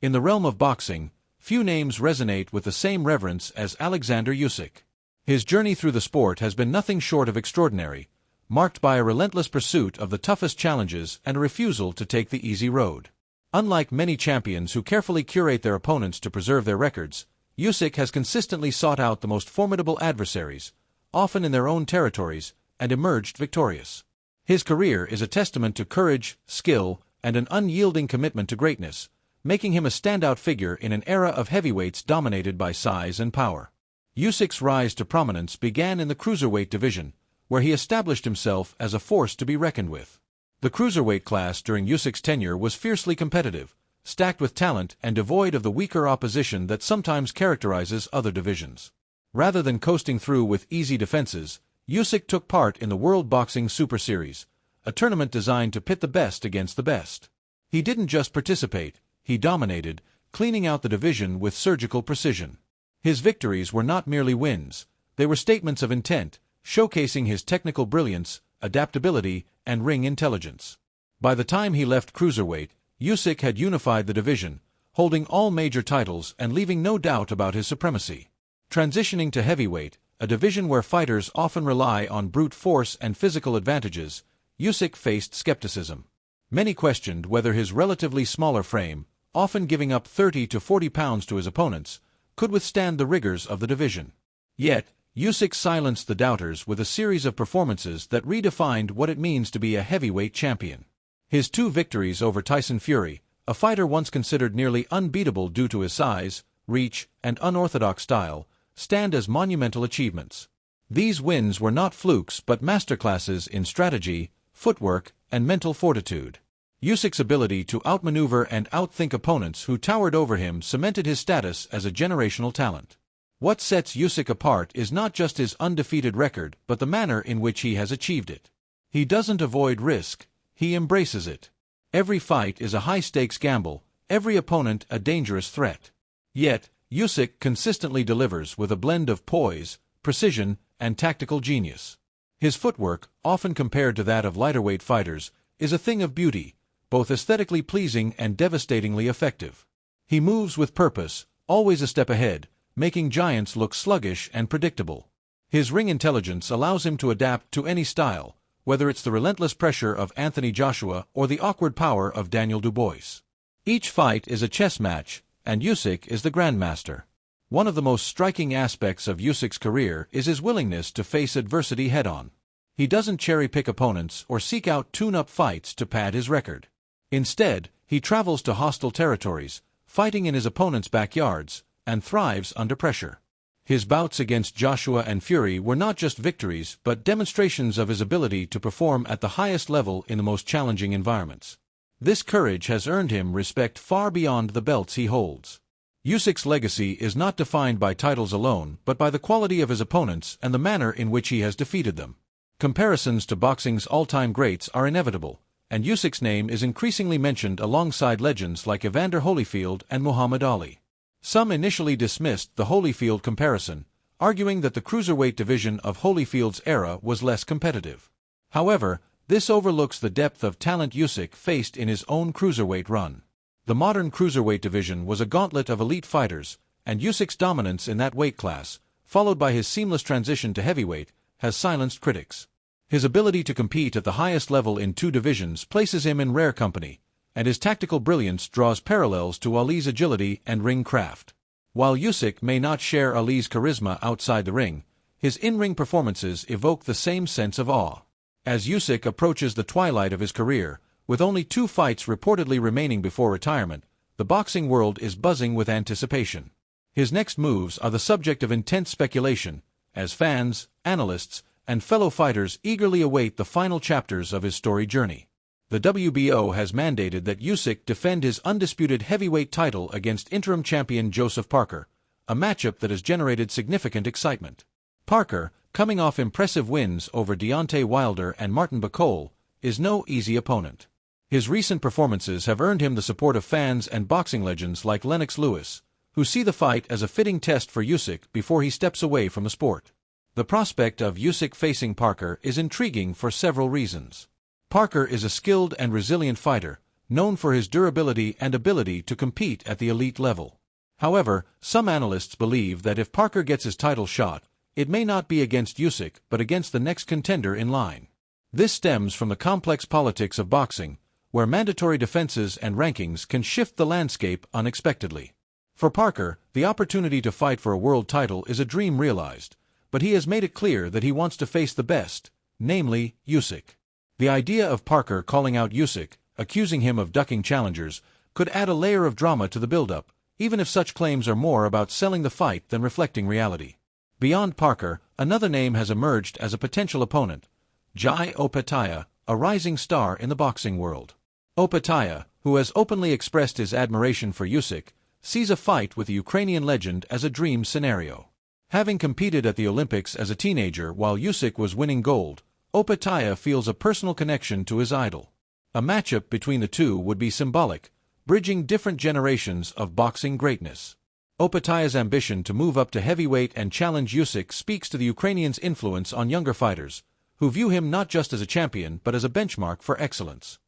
In the realm of boxing, few names resonate with the same reverence as Oleksandr Usyk. His journey through the sport has been nothing short of extraordinary, marked by a relentless pursuit of the toughest challenges and a refusal to take the easy road. Unlike many champions who carefully curate their opponents to preserve their records, Usyk has consistently sought out the most formidable adversaries, often in their own territories, and emerged victorious. His career is a testament to courage, skill, and an unyielding commitment to greatness, making him a standout figure in an era of heavyweights dominated by size and power. Usyk's rise to prominence began in the cruiserweight division, where he established himself as a force to be reckoned with. The cruiserweight class during Usyk's tenure was fiercely competitive, stacked with talent and devoid of the weaker opposition that sometimes characterizes other divisions. Rather than coasting through with easy defenses, Usyk took part in the World Boxing Super Series, a tournament designed to pit the best against the best. He didn't just participate, he dominated, cleaning out the division with surgical precision. His victories were not merely wins, they were statements of intent, showcasing his technical brilliance, adaptability, and ring intelligence. By the time he left cruiserweight, Usyk had unified the division, holding all major titles and leaving no doubt about his supremacy. Transitioning to heavyweight, a division where fighters often rely on brute force and physical advantages, Usyk faced skepticism. Many questioned whether his relatively smaller frame, often giving up 30 to 40 pounds to his opponents, could withstand the rigors of the division. Yet, Usyk silenced the doubters with a series of performances that redefined what it means to be a heavyweight champion. His two victories over Tyson Fury, a fighter once considered nearly unbeatable due to his size, reach, and unorthodox style, stand as monumental achievements. These wins were not flukes but masterclasses in strategy, footwork, and mental fortitude. Usyk's ability to outmaneuver and outthink opponents who towered over him cemented his status as a generational talent. What sets Usyk apart is not just his undefeated record but the manner in which he has achieved it. He doesn't avoid risk, he embraces it. Every fight is a high-stakes gamble, every opponent a dangerous threat. Yet, Usyk consistently delivers with a blend of poise, precision, and tactical genius. His footwork, often compared to that of lighter-weight fighters, is a thing of beauty, both aesthetically pleasing and devastatingly effective. He moves with purpose, always a step ahead, making giants look sluggish and predictable. His ring intelligence allows him to adapt to any style, whether it's the relentless pressure of Anthony Joshua or the awkward power of Daniel Dubois. Each fight is a chess match, and Usyk is the grandmaster. One of the most striking aspects of Usyk's career is his willingness to face adversity head-on. He doesn't cherry-pick opponents or seek out tune-up fights to pad his record. Instead, he travels to hostile territories, fighting in his opponents' backyards, and thrives under pressure. His bouts against Joshua and Fury were not just victories but demonstrations of his ability to perform at the highest level in the most challenging environments. This courage has earned him respect far beyond the belts he holds. Usyk's legacy is not defined by titles alone but by the quality of his opponents and the manner in which he has defeated them. Comparisons to boxing's all-time greats are inevitable, and Usyk's name is increasingly mentioned alongside legends like Evander Holyfield and Muhammad Ali. Some initially dismissed the Holyfield comparison, arguing that the cruiserweight division of Holyfield's era was less competitive. However, this overlooks the depth of talent Usyk faced in his own cruiserweight run. The modern cruiserweight division was a gauntlet of elite fighters, and Usyk's dominance in that weight class, followed by his seamless transition to heavyweight, has silenced critics. His ability to compete at the highest level in two divisions places him in rare company, and his tactical brilliance draws parallels to Ali's agility and ring craft. While Usyk may not share Ali's charisma outside the ring, his in-ring performances evoke the same sense of awe. As Usyk approaches the twilight of his career, with only 2 fights reportedly remaining before retirement, the boxing world is buzzing with anticipation. His next moves are the subject of intense speculation, as fans, analysts, and fellow fighters eagerly await the final chapters of his storied journey. The WBO has mandated that Usyk defend his undisputed heavyweight title against interim champion Joseph Parker, a matchup that has generated significant excitement. Parker, coming off impressive wins over Deontay Wilder and Martin Bacol, is no easy opponent. His recent performances have earned him the support of fans and boxing legends like Lennox Lewis, who see the fight as a fitting test for Usyk before he steps away from the sport. The prospect of Usyk facing Parker is intriguing for several reasons. Parker is a skilled and resilient fighter, known for his durability and ability to compete at the elite level. However, some analysts believe that if Parker gets his title shot, it may not be against Usyk but against the next contender in line. This stems from the complex politics of boxing, where mandatory defenses and rankings can shift the landscape unexpectedly. For Parker, the opportunity to fight for a world title is a dream realized, but he has made it clear that he wants to face the best, namely Usyk. The idea of Parker calling out Usyk, accusing him of ducking challengers, could add a layer of drama to the build-up, even if such claims are more about selling the fight than reflecting reality. Beyond Parker, another name has emerged as a potential opponent: Jai Opetaia, a rising star in the boxing world. Opetaia, who has openly expressed his admiration for Usyk, sees a fight with the Ukrainian legend as a dream scenario. Having competed at the Olympics as a teenager while Usyk was winning gold, Opetaia feels a personal connection to his idol. A matchup between the two would be symbolic, bridging different generations of boxing greatness. Opetaia's ambition to move up to heavyweight and challenge Usyk speaks to the Ukrainian's influence on younger fighters, who view him not just as a champion but as a benchmark for excellence.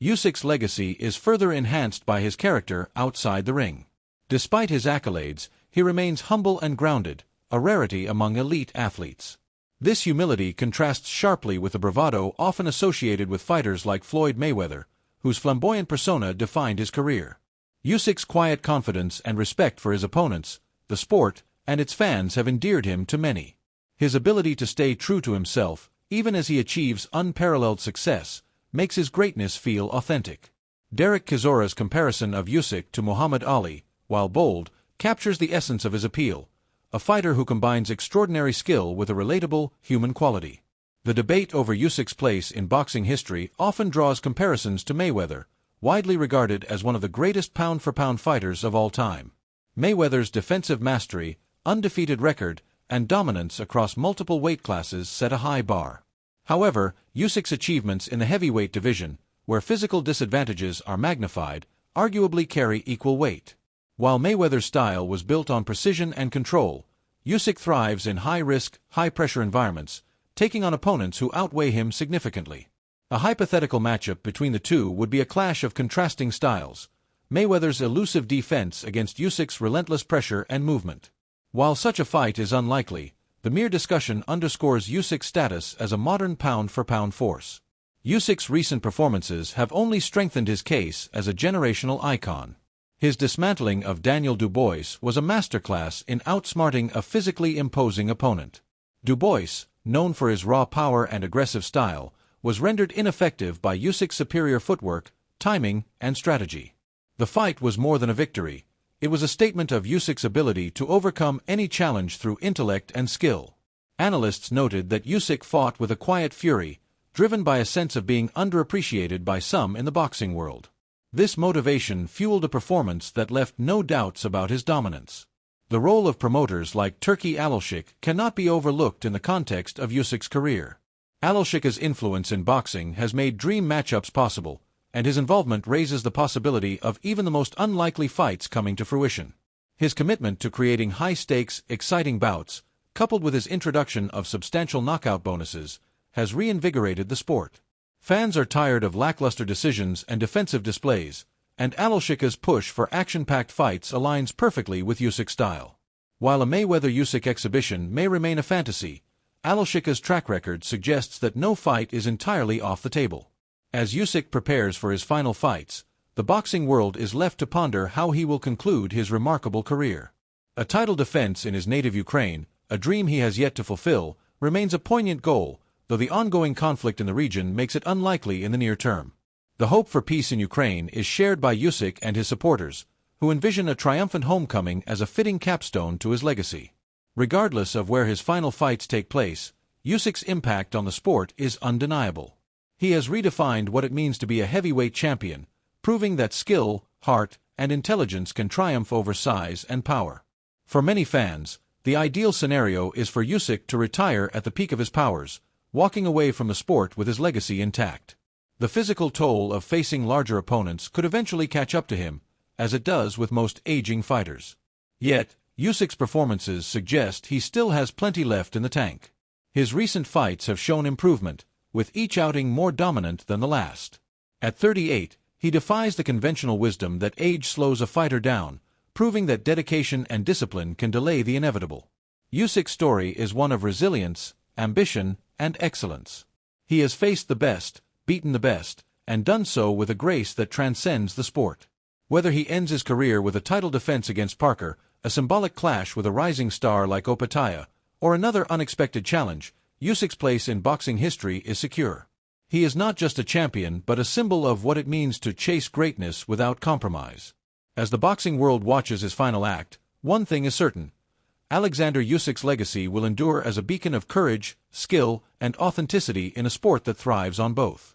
Usyk's legacy is further enhanced by his character outside the ring. Despite his accolades, he remains humble and grounded, a rarity among elite athletes. This humility contrasts sharply with the bravado often associated with fighters like Floyd Mayweather, whose flamboyant persona defined his career. Usyk's quiet confidence and respect for his opponents, the sport, and its fans have endeared him to many. His ability to stay true to himself, even as he achieves unparalleled success, makes his greatness feel authentic. Derek Chizora's comparison of Usyk to Muhammad Ali, while bold, captures the essence of his appeal: a fighter who combines extraordinary skill with a relatable, human quality. The debate over Usyk's place in boxing history often draws comparisons to Mayweather, widely regarded as one of the greatest pound-for-pound fighters of all time. Mayweather's defensive mastery, undefeated record, and dominance across multiple weight classes set a high bar. However, Usyk's achievements in the heavyweight division, where physical disadvantages are magnified, arguably carry equal weight. While Mayweather's style was built on precision and control, Usyk thrives in high-risk, high-pressure environments, taking on opponents who outweigh him significantly. A hypothetical matchup between the two would be a clash of contrasting styles: Mayweather's elusive defense against Usyk's relentless pressure and movement. While such a fight is unlikely, the mere discussion underscores Usyk's status as a modern pound-for-pound force. Usyk's recent performances have only strengthened his case as a generational icon. His dismantling of Daniel Dubois was a masterclass in outsmarting a physically imposing opponent. Dubois, known for his raw power and aggressive style, was rendered ineffective by Usyk's superior footwork, timing, and strategy. The fight was more than a victory. It was a statement of Usyk's ability to overcome any challenge through intellect and skill. Analysts noted that Usyk fought with a quiet fury, driven by a sense of being underappreciated by some in the boxing world. This motivation fueled a performance that left no doubts about his dominance. The role of promoters like Turki Alashik cannot be overlooked in the context of Usyk's career. Alashik's influence in boxing has made dream matchups possible, and his involvement raises the possibility of even the most unlikely fights coming to fruition. His commitment to creating high-stakes, exciting bouts, coupled with his introduction of substantial knockout bonuses, has reinvigorated the sport. Fans are tired of lackluster decisions and defensive displays, and Alashik's push for action-packed fights aligns perfectly with Usyk's style. While a Mayweather-Usyk exhibition may remain a fantasy, Alashik's track record suggests that no fight is entirely off the table. As Usyk prepares for his final fights, the boxing world is left to ponder how he will conclude his remarkable career. A title defense in his native Ukraine, a dream he has yet to fulfill, remains a poignant goal, though the ongoing conflict in the region makes it unlikely in the near term. The hope for peace in Ukraine is shared by Usyk and his supporters, who envision a triumphant homecoming as a fitting capstone to his legacy. Regardless of where his final fights take place, Usyk's impact on the sport is undeniable. He has redefined what it means to be a heavyweight champion, proving that skill, heart, and intelligence can triumph over size and power. For many fans, the ideal scenario is for Usyk to retire at the peak of his powers, walking away from the sport with his legacy intact. The physical toll of facing larger opponents could eventually catch up to him, as it does with most aging fighters. Yet, Usyk's performances suggest he still has plenty left in the tank. His recent fights have shown improvement, with each outing more dominant than the last. At 38, He defies the conventional wisdom that age slows a fighter down, proving that dedication and discipline can delay the inevitable. Usyk's story is one of resilience, ambition, and excellence. He has faced the best, beaten the best, and done so with a grace that transcends the sport. Whether he ends his career with a title defense against Parker, a symbolic clash with a rising star like Opetaya, or another unexpected challenge, Usyk's place in boxing history is secure. He is not just a champion but a symbol of what it means to chase greatness without compromise. As the boxing world watches his final act, one thing is certain. Oleksandr Usyk's legacy will endure as a beacon of courage, skill, and authenticity in a sport that thrives on both.